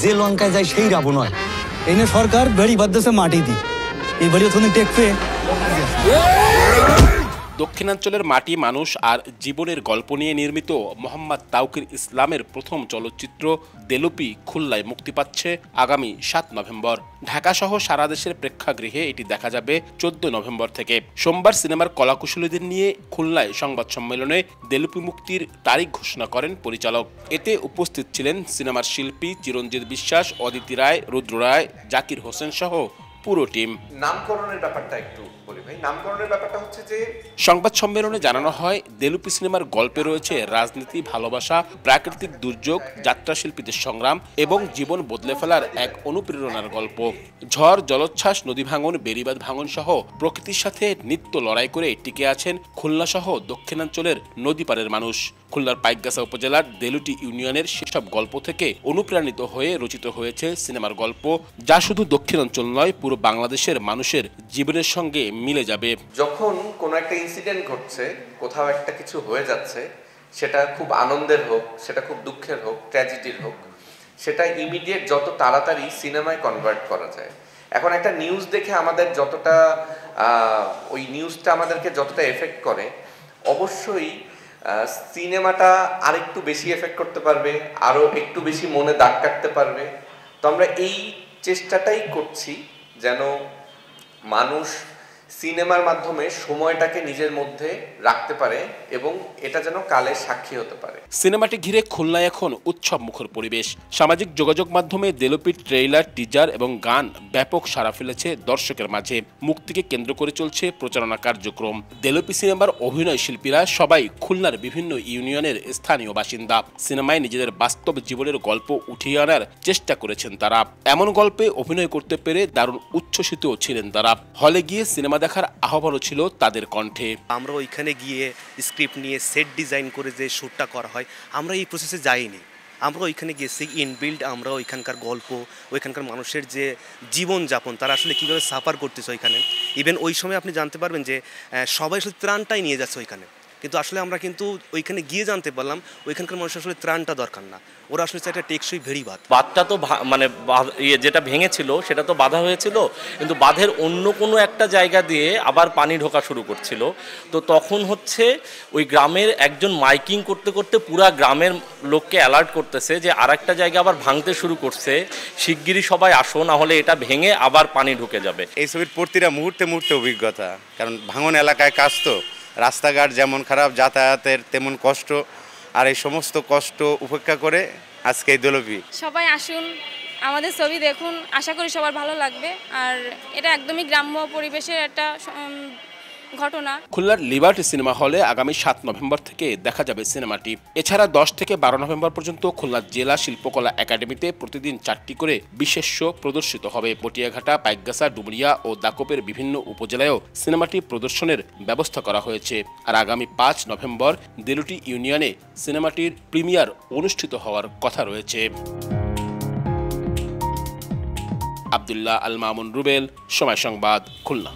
যে লঙ্কায় যায় সেই রাবণ হয়। এনে সরকার বেড়ি বাঁধতেছে মাটি দি, এই বাড়ি ওখানে টেকবে। দক্ষিণাঞ্চলের মাটি, মানুষ আর জীবনের গল্প নিয়ে নির্মিত মোহাম্মদ তাওকির ইসলামের প্রথম চলচ্চিত্র দেলুপি খুলনায় মুক্তি পাচ্ছে আগামী ৭ নভেম্বর। ঢাকা সহ সারা দেশের প্রেক্ষাগৃহে এটি দেখা যাবে ১৪ নভেম্বর থেকে। সোমবার সিনেমার কলাকুশলীদের নিয়ে খুলনায় সংবাদ সম্মেলনে দেলুপি মুক্তির তারিখ ঘোষণা করেন পরিচালক। এতে উপস্থিত ছিলেন সিনেমার শিল্পী চিরঞ্জিত বিশ্বাস, অদিতি রায়, রুদ্র রায়, জাকির হোসেন সহ পুরো টিম। নামকরণের ব্যাপারটা একটু বলি ভাই। নামকরণের ব্যাপারটা হচ্ছে যে সংবাদ সম্মেলনে জানানো হয়, দেলুপি সিনেমার গল্পে রয়েছে রাজনীতি, ভালোবাসা, প্রাকৃতিক দুর্যোগ, যাত্রা শিল্পীদের সংগ্রাম এবং জীবন বদলে ফেলার এক অনুপ্রেরণার গল্প। ঝড়, জলোচ্ছ্বাস, নদী ভাঙন, বেড়িবাঁধ ভাঙন সহ প্রকৃতির সাথে নিত্য লড়াই করে টিকে আছেন খুলনা সহ দক্ষিণাঞ্চলের নদীপাড়ের মানুষ। খুলনার পাইকগাছা উপজেলার দেলুটি ইউনিয়নের সেসব গল্প থেকে অনুপ্রাণিত হয়ে রচিত হয়েছে সিনেমার গল্প, যা শুধু দক্ষিণাঞ্চল নয়, পুরো বাংলাদেশের মানুষের জীবনের সঙ্গে মিলে যাবে। যখন কোনো একটা ইনসিডেন্ট ঘটছে, কোথাও একটা কিছু হয়ে যাচ্ছে, সেটা খুব আনন্দের হোক, সেটা খুব দুঃখের হোক, ট্র্যাজেডির হোক, সেটা ইমিডিয়েট যত তাড়াতাড়ি সিনেমায় কনভার্ট করা যায়। এখন একটা নিউজ দেখে আমাদের যতটা ওই নিউজটা আমাদেরকে যতটা এফেক্ট করে, অবশ্যই সিনেমাটা আরেকটু বেশি এফেক্ট করতে পারবে, আরও একটু বেশি মনে দাগ কাটতে পারবে। তো আমরা এই চেষ্টাটাই করছি যেন মানুষ সিনেমার মাধ্যমে সময়টাকে নিজের মধ্যে রাখতে পারে এবং এটা যেন কালের সাক্ষী হতে পারে। সিনেমাটি ঘিরে খুলনায় এখন উৎসব মুখর পরিবেশ। সামাজিক যোগাযোগ মাধ্যমে দেলুপির ট্রেইলার, টিজার এবং গান ব্যাপক সাড়া ফেলেছে দর্শকের মাঝে। মুক্তিকে কেন্দ্র করে চলছে প্রচারণা কার্যক্রম। দেলুপি সিনেমার অভিনয় শিল্পীরা সবাই খুলনার বিভিন্ন ইউনিয়নের স্থানীয় বাসিন্দা। সিনেমায় নিজেদের বাস্তব জীবনের গল্প উঠিয়ে আনার চেষ্টা করেছেন তারা। এমন গল্পে অভিনয় করতে পেরে দারুণ উচ্ছ্বসিত ছিলেন তারা। হলে গিয়ে সিনেমা দেখার আহ্বানও ছিল তাদের কণ্ঠে। আমরা ওইখানে গিয়ে স্ক্রিপ্ট নিয়ে সেট ডিজাইন করে যে শ্যুটটা করা হয়, আমরা এই প্রসেসে যাইনি। আমরা ওইখানে গেছি ইনবিল্ড, আমরা ওইখানকার গল্প, ওইখানকার মানুষের যে জীবনযাপন, তারা আসলে কীভাবে সাফার করতেছে ওইখানে। ইভেন ওই সময় আপনি জানতে পারবেন যে সবাই আসলে ত্রাণটাই নিয়ে যাচ্ছে ওইখানে, কিন্তু আসলে আমরা কিন্তু ওইখানে গিয়ে জানতে পারলাম ওইখানকার মানুষের আসলে ত্রাণটা দরকার না, ওরা আসলে একটা টেকসই ভেড়িবাঁধ। বাঁধটা তো মানে যেটা ভেঙেছিল সেটা তো বাঁধা হয়েছিল, কিন্তু বাঁধের অন্য কোনো একটা জায়গা দিয়ে আবার পানি ঢোকা শুরু করছিল। তো তখন হচ্ছে ওই গ্রামের একজন মাইকিং করতে করতে পুরা গ্রামের লোককে অ্যালার্ট করতেছে যে আর একটা জায়গা আবার ভাঙতে শুরু করছে, শিগগিরই সবাই আসো, না হলে এটা ভেঙে আবার পানি ঢুকে যাবে। এই ছবির প্রতিটা মুহূর্তে মুহূর্তে অভিজ্ঞতা, কারণ ভাঙন এলাকায় কাজ তো, রাস্তাঘাট যেমন খারাপ, যাতায়াতের তেমন কষ্ট, আর এই সমস্ত কষ্ট উপেক্ষা করে আজকে এই দেলুপি। সবাই আসুন, আমাদের ছবি দেখুন, আশা করি সবার ভালো লাগবে। আর এটা একদমই গ্রাম্য পরিবেশের একটা ঘটনা। খুলনার লিবার্টি সিনেমা হলে আগামী ৭ নভেম্বর থেকে দেখা যাবে সিনেমাটি। এছাড়া ১০ থেকে ১২ নভেম্বর পর্যন্ত খুলনা জেলা শিল্পকলা একাডেমিতে প্রতিদিন ৪টি করে বিশেষ শো প্রদর্শিত হবে। পটিয়াঘাটা, পাইকগাছা, ডুমুরিয়া ও দাকপের বিভিন্ন উপজেলায়ও সিনেমাটি প্রদর্শনের ব্যবস্থা করা হয়েছে। আর আগামী ৫ নভেম্বর দেলুটি ইউনিয়নে সিনেমাটির প্রিমিয়ার অনুষ্ঠিত হওয়ার কথা রয়েছে। আব্দুল্লাহ আল মামুন রুবেল, সময় সংবাদ, খুলনা।